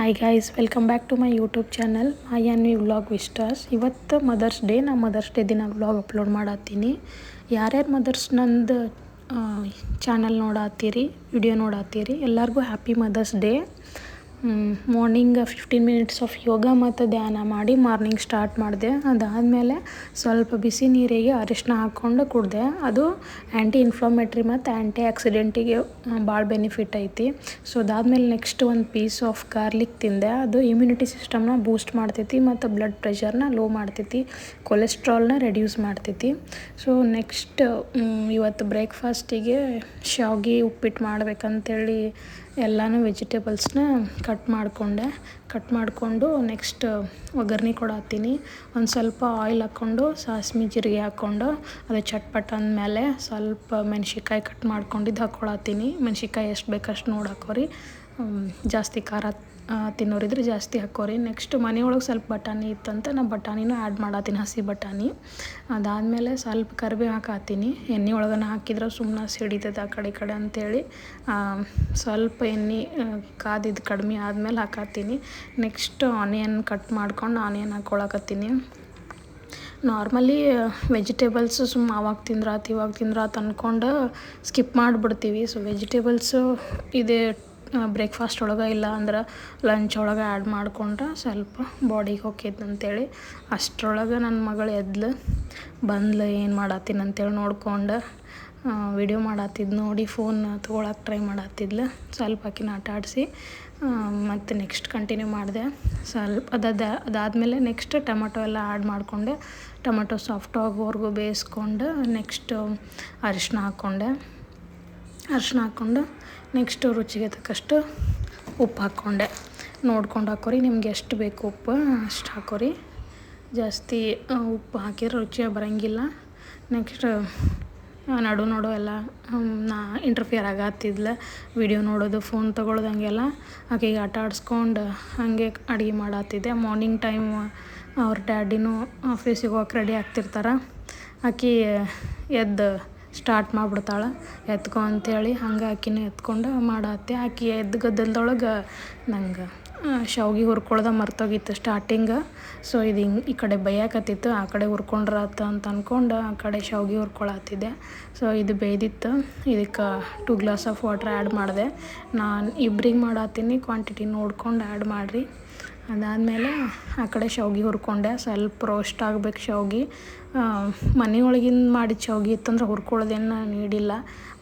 Hi guys, welcome back to my YouTube channel I and V vlog visitors. ಇವತ್ತು mother's day. ನಾ mother's day ದಿನ vlog upload ಮಾಡತ್ತೀನಿ. ಯಾರ್ಯಾರು mothers ನಂದು channel ನೋಡತ್ತೀರಿ, ವಿಡಿಯೋ ನೋಡತ್ತೀರಿ, ಎಲ್ಲರಿಗೂ happy mother's day. Morning 15 minutes of yoga ಮತ್ತು ಧ್ಯಾನ ಮಾಡಿ ಮಾರ್ನಿಂಗ್ ಸ್ಟಾರ್ಟ್ ಮಾಡಿದೆ. ಅದಾದಮೇಲೆ ಸ್ವಲ್ಪ ಬಿಸಿ ನೀರಿಗೆ ಅರಿಶಿನ ಹಾಕ್ಕೊಂಡು ಕುಡಿದೆ. ಅದು ಆ್ಯಂಟಿ ಇನ್ಫ್ಲಮೇಟ್ರಿ ಮತ್ತು ಆ್ಯಂಟಿ ಆಕ್ಸಿಡೆಂಟಿಗೆ ಭಾಳ ಬೆನಿಫಿಟ್ ಐತಿ. ಸೊ ಅದಾದಮೇಲೆ ನೆಕ್ಸ್ಟ್ ಒಂದು ಪೀಸ್ ಆಫ್ ಗಾರ್ಲಿಕ್ ತಿಂದೆ. ಅದು ಇಮ್ಯುನಿಟಿ ಸಿಸ್ಟಮ್ನ ಬೂಸ್ಟ್ ಮಾಡ್ತೈತಿ ಮತ್ತು ಬ್ಲಡ್ ಪ್ರೆಷರ್ನ ಲೋ ಮಾಡ್ತೈತಿ, ಕೊಲೆಸ್ಟ್ರಾಲ್ನ ರೆಡ್ಯೂಸ್ ಮಾಡ್ತೈತಿ. ಸೊ ನೆಕ್ಸ್ಟ್ ಇವತ್ತು ಬ್ರೇಕ್ಫಾಸ್ಟಿಗೆ ಶಾವ್ಗೆ ಉಪ್ಪಿಟ್ಟು ಮಾಡ್ಬೇಕಂತೇಳಿ ಎಲ್ಲನೂ ವೆಜಿಟೇಬಲ್ಸ್ನ ಕಟ್ ಮಾಡಿಕೊಂಡು ನೆಕ್ಸ್ಟ್ ಒಗ್ಗರಣೆ ಕೊಡತ್ತೀನಿ. ಒಂದು ಸ್ವಲ್ಪ ಆಯಿಲ್ ಹಾಕ್ಕೊಂಡು ಸಾಸ್ವೆ ಜೀರಿಗೆ ಹಾಕ್ಕೊಂಡು ಅದು ಚಟ್ಪಟ್ ಅಂದಮೇಲೆ ಸ್ವಲ್ಪ ಮೆಣ್ಸಿಕಾಯಿ ಕಟ್ ಮಾಡ್ಕೊಂಡಿದ್ದು ಹಾಕ್ಕೊಳತ್ತೀನಿ. ಮೆಣ್ಸಿಕಾಯಿ ಎಷ್ಟು ಬೇಕಷ್ಟು ನೋಡಿ ಹಾಕೋರಿ. ಜಾಸ್ತಿ ಖಾರ ತಿನ್ನೋರಿದ್ರೆ ಜಾಸ್ತಿ ಹಾಕೋರಿ. ನೆಕ್ಸ್ಟ್ ಮನೆಯೊಳಗೆ ಸ್ವಲ್ಪ ಬಟಾಣಿ ಇತ್ತಂತ ನಾ ಬಟಾಣಿನೂ ಆ್ಯಡ್ ಮಾಡತ್ತೀನಿ, ಹಸಿ ಬಟಾಣಿ. ಅದಾದಮೇಲೆ ಸ್ವಲ್ಪ ಕರಿಬೇವು ಹಾಕತ್ತೀನಿ. ಎಣ್ಣೆ ಒಳಗನ ಹಾಕಿದ್ರೆ ಸುಮ್ಮನೆ ಸಿಡಿತೈತೆ ಆ ಕಡೆ ಈ ಕಡೆ ಅಂಥೇಳಿ ಸ್ವಲ್ಪ ಎಣ್ಣೆ ಕಾದಿದ್ದು ಕಡಿಮೆ ಆದಮೇಲೆ ಹಾಕತ್ತೀನಿ. ನೆಕ್ಸ್ಟ್ ಆನಿಯನ್ ಕಟ್ ಮಾಡ್ಕೊಂಡು ಆನಿಯನ್ ಹಾಕ್ಕೊಳಕತ್ತೀನಿ. ನಾರ್ಮಲಿ ವೆಜಿಟೇಬಲ್ಸು ಅವಾಗ ತಿಂದ್ರಾತು ಅಂದ್ಕೊಂಡು ಸ್ಕಿಪ್ ಮಾಡಿಬಿಡ್ತೀವಿ. ಸೊ ವೆಜಿಟೇಬಲ್ಸು ಇದೇ ಬ್ರೇಕ್ಫಾಸ್ಟ್ ಒಳಗೆ ಇಲ್ಲ ಅಂದ್ರೆ ಲಂಚ್ ಒಳಗೆ ಆ್ಯಡ್ ಮಾಡ್ಕೊಂಡ್ರೆ ಸ್ವಲ್ಪ ಬಾಡಿಗೆ ಹೋಗ್ತೈತೆ ಅಂತೇಳಿ ಅಷ್ಟರೊಳಗೆ ನನ್ನ ಮಗಳು ಬಂದ್ಲು ಏನು ಮಾಡತ್ತೀನಿ ಅಂತೇಳಿ ನೋಡ್ಕೊಂಡು ವಿಡಿಯೋ ಮಾಡತ್ತಿದ್ದು ನೋಡಿ ಫೋನ್ ತೊಗೊಳಕ್ಕೆ ಟ್ರೈ ಮಾಡತ್ತಿದ್ಲು. ಸ್ವಲ್ಪ ಆಕಿನ ಆಟ ಆಡಿಸಿ ಮತ್ತು ನೆಕ್ಸ್ಟ್ ಕಂಟಿನ್ಯೂ ಮಾಡಿದೆ. ಸ್ವಲ್ಪ ಅದಾದಮೇಲೆ ನೆಕ್ಸ್ಟ್ ಟೊಮೆಟೊ ಎಲ್ಲ ಆ್ಯಡ್ ಮಾಡಿಕೊಂಡೆ. ಟೊಮೆಟೊ ಸಾಫ್ಟ್ ಆಗೋವರೆಗೂ ಬೇಯಿಸ್ಕೊಂಡು ನೆಕ್ಸ್ಟ್ ಅರಿಶಿನ ಹಾಕ್ಕೊಂಡು ನೆಕ್ಸ್ಟ್ ರುಚಿಗೆ ತಕ್ಕಷ್ಟು ಉಪ್ಪು ಹಾಕ್ಕೊಂಡೆ. ನೋಡ್ಕೊಂಡು ಹಾಕೋರಿ, ನಿಮ್ಗೆ ಎಷ್ಟು ಬೇಕು ಉಪ್ಪು ಅಷ್ಟು ಹಾಕೋರಿ. ಜಾಸ್ತಿ ಉಪ್ಪು ಹಾಕಿದ್ರೆ ರುಚಿ ಬರೋಂಗಿಲ್ಲ. ನೆಕ್ಸ್ಟ್ ನಡು ಎಲ್ಲ ನಾ ಇಂಟರ್ಫಿಯರ್ ಆಗತ್ತಿದ್ಲ ವಿಡಿಯೋ ನೋಡೋದು, ಫೋನ್ ತೊಗೊಳೋದು ಹಂಗೆಲ್ಲ ಆಕೆಗೆ ಆಟ ಆಡಿಸ್ಕೊಂಡು ಹಾಗೆ ಅಡುಗೆ ಮಾಡತ್ತಿದ್ದೆ. ಮಾರ್ನಿಂಗ್ ಟೈಮ್ ಅವ್ರ ಡ್ಯಾಡಿನೂ ಆಫೀಸಿಗೆ ಹೋಗಕ್ಕೆ ರೆಡಿ ಆಗ್ತಿರ್ತಾರೆ. ಆಕೆ ಎದ್ದು ಸ್ಟಾರ್ಟ್ ಮಾಡಿಬಿಡ್ತಾಳೆ ಎತ್ಕೊ ಅಂಥೇಳಿ. ಹಂಗೆ ಆಕಿನೂ ಎತ್ಕೊಂಡು ಮಾಡತ್ತೆ. ಆಕೆ ಎದ್ದು ಗದ್ದಲದೊಳಗೆ ನಂಗೆ ಶಾವ್ಗೆ ಹುರ್ಕೊಳ್ದ ಮರ್ತೋಗಿತ್ತು ಸ್ಟಾರ್ಟಿಂಗ್. ಸೊ ಇದು ಈ ಕಡೆ ಬೇಯಕತ್ತಿತ್ತು, ಆ ಕಡೆ ಹುರ್ಕೊಂಡ್ರಾತ ಅಂತ ಅಂದ್ಕೊಂಡು ಆ ಕಡೆ ಶಾವ್ಗೆ ಹುರ್ಕೊಳತ್ತಿದ್ದೆ. ಸೊ ಇದು ಬೇಯ್ದಿತ್ತು. ಇದಕ್ಕೆ 2 ಗ್ಲಾಸ್ ಆಫ್ ವಾಟ್ರ್ ಆ್ಯಡ್ ಮಾಡಿದೆ. ನಾನು ಇಬ್ರಿಗೆ ಮಾಡತ್ತೀನಿ, ಕ್ವಾಂಟಿಟಿ ನೋಡ್ಕೊಂಡು ಆ್ಯಡ್ ಮಾಡಿರಿ. ಅದಾದಮೇಲೆ ಆ ಕಡೆ ಶಾವ್ಗೆ ಹುರ್ಕೊಂಡೆ. ಸ್ವಲ್ಪ ರೋಸ್ಟ್ ಆಗ್ಬೇಕು ಶಾವ್ಗೆ. ಮನೆಯೊಳಗಿಂದ ಮಾಡಿದ ಶಾವ್ಗೆ ಇತ್ತಂದ್ರೆ ಹುರ್ಕೊಳ್ಳೋದೇನು ನೀಡಿಲ್ಲ.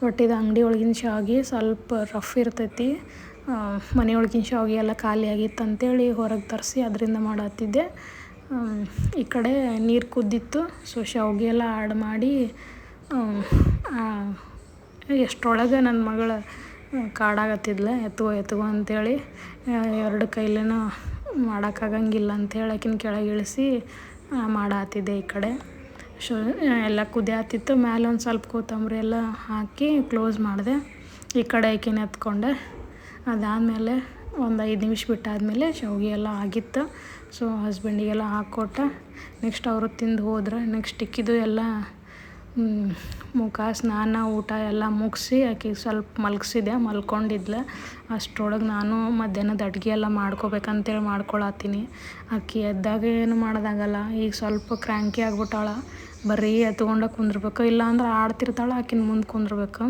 ಬಟ್ ಇದು ಅಂಗಡಿ ಒಳಗಿನ ಶಾವ್ಗೆ ಸ್ವಲ್ಪ ರಫ್ ಇರ್ತೈತಿ. ಮನೆಯೊಳಗಿನ ಶಾವ್ಗೆ ಎಲ್ಲ ಖಾಲಿ ಆಗಿತ್ತು ಅಂತೇಳಿ ಹೊರಗೆ ತರಿಸಿ ಅದರಿಂದ ಮಾಡತ್ತಿದ್ದೆ. ಈ ಕಡೆ ನೀರು ಕುದ್ದಿತ್ತು. ಸೊ ಶಾವ್ಗೆ ಎಲ್ಲ ಆ್ಯಡ್ ಮಾಡಿ ಎಷ್ಟರೊಳಗೆ ನನ್ನ ಮಗಳು ಕಾಡಾಗತ್ತಿದ್ಲ ಎತ್ಕೊ ಅಂಥೇಳಿ. 2 ಕೈಲೇನೂ ಮಾಡೋಕ್ಕಾಗಂಗಿಲ್ಲ ಅಂಥೇಳಿ ಆಕಿನ ಕೆಳಗೆ ಇಳಿಸಿ ಮಾಡತ್ತಿದ್ದೆ ಈ ಕಡೆ. ಸೊ ಎಲ್ಲ ಕುದಿಯತ್ತಿತ್ತು. ಮೇಲೆ ಒಂದು ಸ್ವಲ್ಪ ಕೊತ್ತಂಬರಿ ಎಲ್ಲ ಹಾಕಿ ಕ್ಲೋಸ್ ಮಾಡಿದೆ. ಈ ಕಡೆ ಆಕಿನ ಎತ್ಕೊಂಡೆ. ಅದಾದಮೇಲೆ ಒಂದು 5 ನಿಮಿಷ ಬಿಟ್ಟಾದಮೇಲೆ ಶಾವ್ಗೆ ಎಲ್ಲ ಆಗಿತ್ತು. ಸೊ ಹಸ್ಬೆಂಡಿಗೆಲ್ಲ ಹಾಕ್ಕೊಟ್ಟೆ. ನೆಕ್ಸ್ಟ್ ಅವರು ತಿಂದು ಹೋದ್ರೆ ನೆಕ್ಸ್ಟ್ ಇಕ್ಕಿದ್ದು ಎಲ್ಲ ಮುಖ ಸ್ನಾನ ಊಟ ಎಲ್ಲ ಮುಗಿಸಿ ಆಕೆಗೆ ಸ್ವಲ್ಪ ಮಲ್ಕೊಂಡಿದ್ಲೆ. ಅಷ್ಟರೊಳಗೆ ನಾನು ಮಧ್ಯಾಹ್ನದ ಅಡುಗೆ ಎಲ್ಲ ಮಾಡ್ಕೋಬೇಕಂತೇಳಿ ಮಾಡ್ಕೊಳತ್ತೀನಿ. ಆಕೆ ಎದ್ದಾಗ ಏನು ಮಾಡೋದಾಗಲ್ಲ. ಈಗ ಸ್ವಲ್ಪ ಕ್ರ್ಯಾಂಕಿ ಆಗ್ಬಿಟ್ಟಾಳ. ಬರೀ ಎತ್ಕೊಂಡು ಕುಂದ್ರಬೇಕು, ಇಲ್ಲಾಂದ್ರೆ ಆಡ್ತಿರ್ತಾಳೆ, ಆಕಿನ ಮುಂದೆ ಕುಂದ್ರಬೇಕು.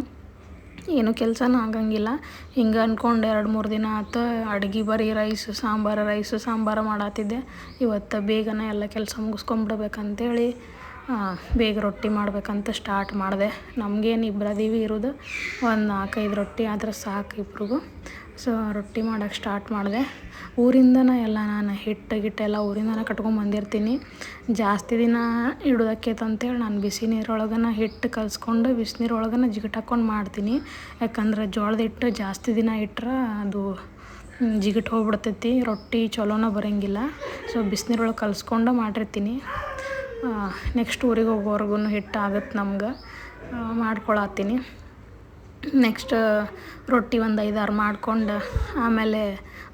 ಏನೂ ಕೆಲಸನೂ ಆಗಂಗಿಲ್ಲ. ಹಿಂಗೆ ಅಂದ್ಕೊಂಡು 2-3 ದಿನ ಆಯ್ತು ಅಡುಗೆ ಬರೀ ರೈಸು ಸಾಂಬಾರು ಮಾಡತ್ತಿದ್ದೆ. ಇವತ್ತು ಬೇಗನೆ ಎಲ್ಲ ಕೆಲಸ ಮುಗಿಸ್ಕೊಂಬಿಡ್ಬೇಕಂತೇಳಿ ಬೇಗ ರೊಟ್ಟಿ ಮಾಡ್ಬೇಕಂತ ಸ್ಟಾರ್ಟ್ ಮಾಡಿದೆ. ನಮಗೇನು ಇಬ್ಬರದೀವಿ ಇರೋದು, ಒಂದು 4-5 ರೊಟ್ಟಿ ಆದರೆ ಸಾಕು ಇಬ್ರಿಗೂ. ಸೊ ರೊಟ್ಟಿ ಮಾಡೋಕ್ಕೆ ಸ್ಟಾರ್ಟ್ ಮಾಡಿದೆ. ಊರಿಂದನೇ ಎಲ್ಲ ನಾನು ಹಿಟ್ಟೆಲ್ಲ ಊರಿಂದನೇ ಕಟ್ಕೊಂಬಂದಿರ್ತೀನಿ. ಜಾಸ್ತಿ ದಿನ ಇಡೋದಕ್ಕೇತಂತೇಳಿ ನಾನು ಬಿಸಿ ನೀರೊಳಗನ ಹಿಟ್ಟು ಕಲಿಸ್ಕೊಂಡು ಬಿಸಿನೀರೊಳಗನ ಜಿಗಟ್ ಹಾಕ್ಕೊಂಡು ಮಾಡ್ತೀನಿ. ಯಾಕಂದ್ರೆ ಜೋಳದ ಹಿಟ್ಟು ಜಾಸ್ತಿ ದಿನ ಇಟ್ಟರೆ ಅದು ಜಿಗಟ್ ಹೋಗ್ಬಿಡ್ತೈತಿ, ರೊಟ್ಟಿ ಚಲೋನ ಬರೋಂಗಿಲ್ಲ. ಸೊ ಬಿಸಿನೀರೊಳಗೆ ಕಲಿಸ್ಕೊಂಡು ಮಾಡಿರ್ತೀನಿ. ನೆಕ್ಸ್ಟ್ ಊರಿಗೆ ಹೋಗೋವರೆಗೂ ಹಿಟ್ಟು ಆಗುತ್ತೆ ನಮ್ಗೆ. ಮಾಡ್ಕೊಳತ್ತೀನಿ. ನೆಕ್ಸ್ಟ್ ರೊಟ್ಟಿ ಒಂದು 5-6 ಮಾಡ್ಕೊಂಡು ಆಮೇಲೆ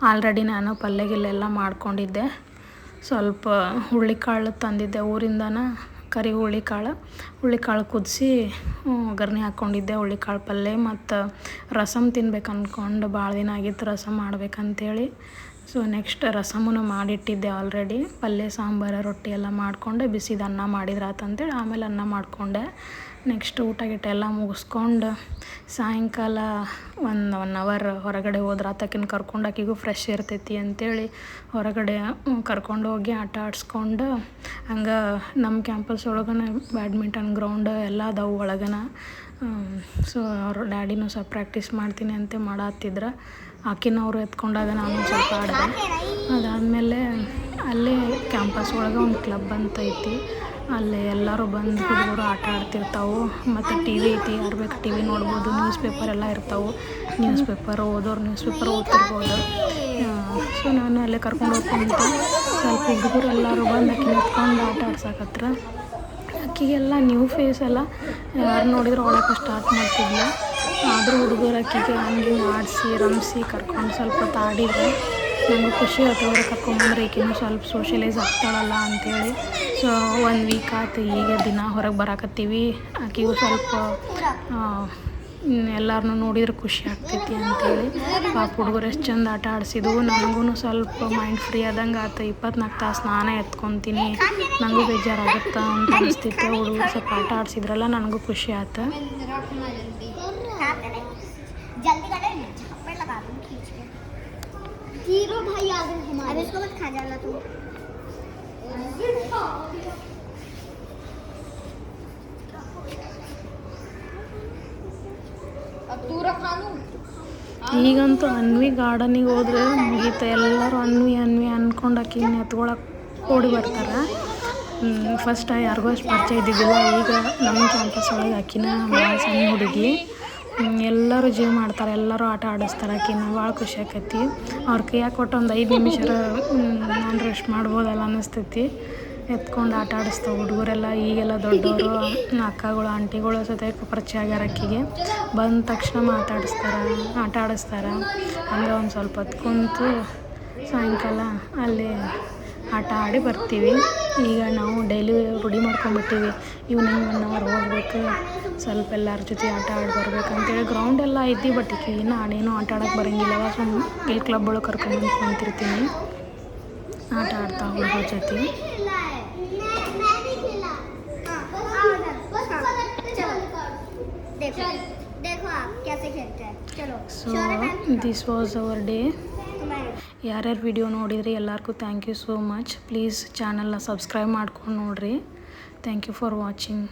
ಆಲ್ರೆಡಿ ನಾನು ಪಲ್ಯ ಮಾಡ್ಕೊಂಡಿದ್ದೆ. ಸ್ವಲ್ಪ ಹುಳ್ಳಿಕಾಳು ತಂದಿದ್ದೆ ಊರಿಂದನ, ಕರಿ ಹುಳ್ಳಿಕಾಳು ಕುದಿಸಿ ಒಗ್ಗರಣೆ ಹಾಕ್ಕೊಂಡಿದ್ದೆ. ಹುಳ್ಳಿಕಾಳು ಪಲ್ಯ ಮತ್ತು ರಸಮ್ ತಿನ್ಬೇಕು ಅಂದ್ಕೊಂಡು ಭಾಳ ದಿನ ಆಗಿತ್ತು ರಸಮ್ ಮಾಡ್ಬೇಕಂತೇಳಿ. ಸೊ ನೆಕ್ಸ್ಟ್ ರಸಮನ್ನು ಮಾಡಿಟ್ಟಿದ್ದೆ ಆಲ್ರೆಡಿ. ಪಲ್ಯ ಸಾಂಬಾರು ರೊಟ್ಟಿ ಎಲ್ಲ ಮಾಡಿಕೊಂಡೆ, ಬಿಸಿದ ಅನ್ನ ಮಾಡಿದ್ರೆ ಆತಂತೇಳಿ ಆಮೇಲೆ ಅನ್ನ ಮಾಡಿಕೊಂಡೆ. ನೆಕ್ಸ್ಟ್ ಊಟ ಗೀಟ ಎಲ್ಲ ಮುಗಿಸ್ಕೊಂಡು ಸಾಯಂಕಾಲ 1 ಅವರ್ ಹೊರಗಡೆ ಹೋದ್ರೆ ಆತಕಿನ ಕರ್ಕೊಂಡು ಆಕಿಗೂ ಫ್ರೆಶ್ ಇರ್ತೈತಿ ಅಂಥೇಳಿ ಹೊರಗಡೆ ಕರ್ಕೊಂಡು ಹೋಗಿ ಆಟ ಆಡಿಸ್ಕೊಂಡು ಹಂಗೆ ನಮ್ಮ ಕ್ಯಾಂಪಸ್ ಒಳಗನೆ ಬ್ಯಾಡ್ಮಿಂಟನ್ ಗ್ರೌಂಡ್ ಎಲ್ಲ ಅದಾವು ಒಳಗನ. ಸೊ ಅವ್ರ ಡ್ಯಾಡಿನೂ ಸ್ವಲ್ಪ ಪ್ರಾಕ್ಟೀಸ್ ಮಾಡ್ತೀನಿ ಅಂತ ಮಾಡತ್ತಿದ್ರು. ಆಕಿನವರು ಎತ್ಕೊಂಡಾಗ ನಾನು ಸ್ವಲ್ಪ ಆಡಿದೆ. ಅದಾದಮೇಲೆ ಅಲ್ಲೇ ಕ್ಯಾಂಪಸ್ ಒಳಗೆ ಒಂದು ಕ್ಲಬ್ ಅಂತ ಐತಿ, ಅಲ್ಲೇ ಎಲ್ಲರೂ ಬಂದು ಹುಡುಗರು ಆಟ ಆಡ್ತಿರ್ತಾವೆ. ಮತ್ತು ಟಿ ವಿ ಐತಿ, ಯಾರು ಬೇಕು ಟಿ ವಿ ನೋಡ್ಬೋದು. ನ್ಯೂಸ್ ಪೇಪರ್ ಎಲ್ಲ ಇರ್ತಾವೆ, ನ್ಯೂಸ್ ಪೇಪರ್ ಓದೋರು ನ್ಯೂಸ್ ಪೇಪರ್ ಓದ್ತಿರ್ಬೋದು. ಸೊ ನಾನು ಅಲ್ಲೇ ಕರ್ಕೊಂಡು ಹೋಗ್ಕೊಂತ ಸ್ವಲ್ಪ ಹುಡುಗರು ಎಲ್ಲರೂ ಬಂದು ಆಕಿನ ಎತ್ಕೊಂಡು ಆಟ ಆಡ್ಸಕತ್ರ. ಅಕ್ಕಿಗೆಲ್ಲ ನ್ಯೂ ಫೇಸ್ ಎಲ್ಲ ಯಾರು ನೋಡಿದ್ರು ಅವಳಕ್ಕೆ ಸ್ಟಾರ್ಟ್ ಮಾಡ್ತಿದ್ಲು. ಆದರೂ ಹುಡುಗರು ಅಕ್ಕಿಗೆ ಹಂಗೆ ಆಡಿಸಿ ರಂಭಿಸಿ ಕರ್ಕೊಂಡು ಸ್ವಲ್ಪ ಹೊತ್ತು ಆಡಿದ್ರು. ನನಗೂ ಖುಷಿ ಆಯ್ತು, ಅವ್ರಿಗೆ ಕರ್ಕೊಂಬಂದ್ರೆ ಈಕಿನೂ ಸ್ವಲ್ಪ ಸೋಷಲೈಸ್ ಆಗ್ತಾಳಲ್ಲ ಅಂಥೇಳಿ. ಸೊ 1 ವೀಕ್ ಆಯ್ತು ಈಗ ದಿನ ಹೊರಗೆ ಬರಾಕತ್ತೀವಿ. ಆಕಿಗೂ ಸ್ವಲ್ಪ ಎಲ್ಲರನ್ನೂ ನೋಡಿದ್ರೆ ಖುಷಿ ಆಗ್ತೈತಿ ಅಂಥೇಳಿ. ಪಾಪ ಹುಡುಗರು ಎಷ್ಟು ಚಂದ ಆಟ ಆಡಿಸಿದ್ವು. ನನಗೂ ಸ್ವಲ್ಪ ಮೈಂಡ್ ಫ್ರೀ ಆದಂಗೆ ಆಯ್ತು. 24 ತಾಸು ನಾನೇ ಎತ್ಕೊತೀನಿ, ನನಗೂ ಬೇಜಾರಾಗುತ್ತೆ ಅಂತ ಅನಿಸ್ತಿತ್ತು. ಹುಡುಗರು ಸ್ವಲ್ಪ ಆಟ ಆಡಿಸಿದ್ರಲ್ಲ, ನನಗೂ ಖುಷಿ ಆಯ್ತು. हीरो भाई आ गए हमारे। अब इसको मत खा जाना तुम। अब तू रखा लूं। ಈಗಂತೂ ಅನ್ವಿ ಗಾರ್ಡನಿಗೆ ಹೋದ್ರೆ ಮುಗೀತು, ಎಲ್ಲರೂ ಅನ್ವಿ ಅಂದ್ಕೊಂಡು ಆಕಿನ ಎತ್ಕೊಳಕ್ಕೆ ಓಡಿ ಬರ್ತಾರೆ. ಫಸ್ಟ್ ಯಾರಿಗೂ ಅಷ್ಟು ಪರಿಚಯ ಇದ್ದಿದ್ದಿಲ್ಲ. ಈಗ ನಮ್ಮ ಕ್ಯಾಂಪಸ್ ಒಳಗೆ ಆಕಿನ ಭಾಳ ಸಣ್ಣ ಹುಡುಗಿ, ಎಲ್ಲರೂ ಜೀವ ಮಾಡ್ತಾರೆ, ಎಲ್ಲರೂ ಆಟ ಆಡಿಸ್ತಾರೆ. ಆಕಿನ ಭಾಳ ಖುಷಿ ಆಕೈತಿ. ಅವ್ರ ಕೈಯಾಗ ಕೊಟ್ಟು ಒಂದು 5 ನಿಮಿಷ ನಾನು ರೆಸ್ಟ್ ಮಾಡ್ಬೋದಲ್ಲ ಅನ್ನಿಸ್ತೈತಿ. ಎತ್ಕೊಂಡು ಆಟ ಆಡಿಸ್ತಾವೆ ಹುಡುಗರೆಲ್ಲ. ಈಗೆಲ್ಲ ದೊಡ್ಡವರು, ಅಕ್ಕಗಳು, ಆಂಟಿಗಳು ಜೊತೆ ಪರಿಚಯ ಆಗ್ಯಾರ. ಆಕಿಗೆ ಬಂದ ತಕ್ಷಣ ಮಾತಾಡಿಸ್ತಾರೆ, ಆಟ ಆಡಿಸ್ತಾರೆ. ಹಂಗೆ ಒಂದು ಸ್ವಲ್ಪ ಹೊತ್ತು ಕುಂತು ಸಾಯಂಕಾಲ ಅಲ್ಲಿ ಆಟ ಆಡಿ ಬರ್ತೀವಿ. ಈಗ ನಾವು ಡೈಲಿ ರೂಢಿ ಮಾಡ್ಕೊಂಡ್ಬಿಟ್ಟಿವಿ, ಈವ್ನಿಂಗ್ 1 ಅವರ್ ಹೋಗ್ಬೇಕು, ಸ್ವಲ್ಪ ಎಲ್ಲರ ಜೊತೆ ಆಟ ಆಡಿ ಬರ್ಬೇಕಂತೇಳಿ. ಗ್ರೌಂಡ್ ಎಲ್ಲ ಐತಿ, ಬಟ್ ಈಗ ಇನ್ನೂ ಆಟ ಆಡೋಕ್ಕೆ ಬರೋಂಗಿಲ್ಲವ. ಸುಮ್ಮನೆ ಇಲ್ಲಿ ಕ್ಲಬ್ ಒಳಗೆ ಕರ್ಕೊಂಡು ಕುಂತಿರ್ತೀನಿ, ಆಟ ಆಡ್ತಾ ಹುಡುಗರ ಜೊತೆ. So this was our day. ಯಾರ್ಯಾರು ವಿಡಿಯೋ ನೋಡಿದ್ರಿ ಎಲ್ಲರಿಗೂ thank you so much. Please ಚಾನಲ್ನ ಸಬ್ಸ್ಕ್ರೈಬ್ ಮಾಡ್ಕೊಂಡು ನೋಡಿರಿ. Thank you for watching.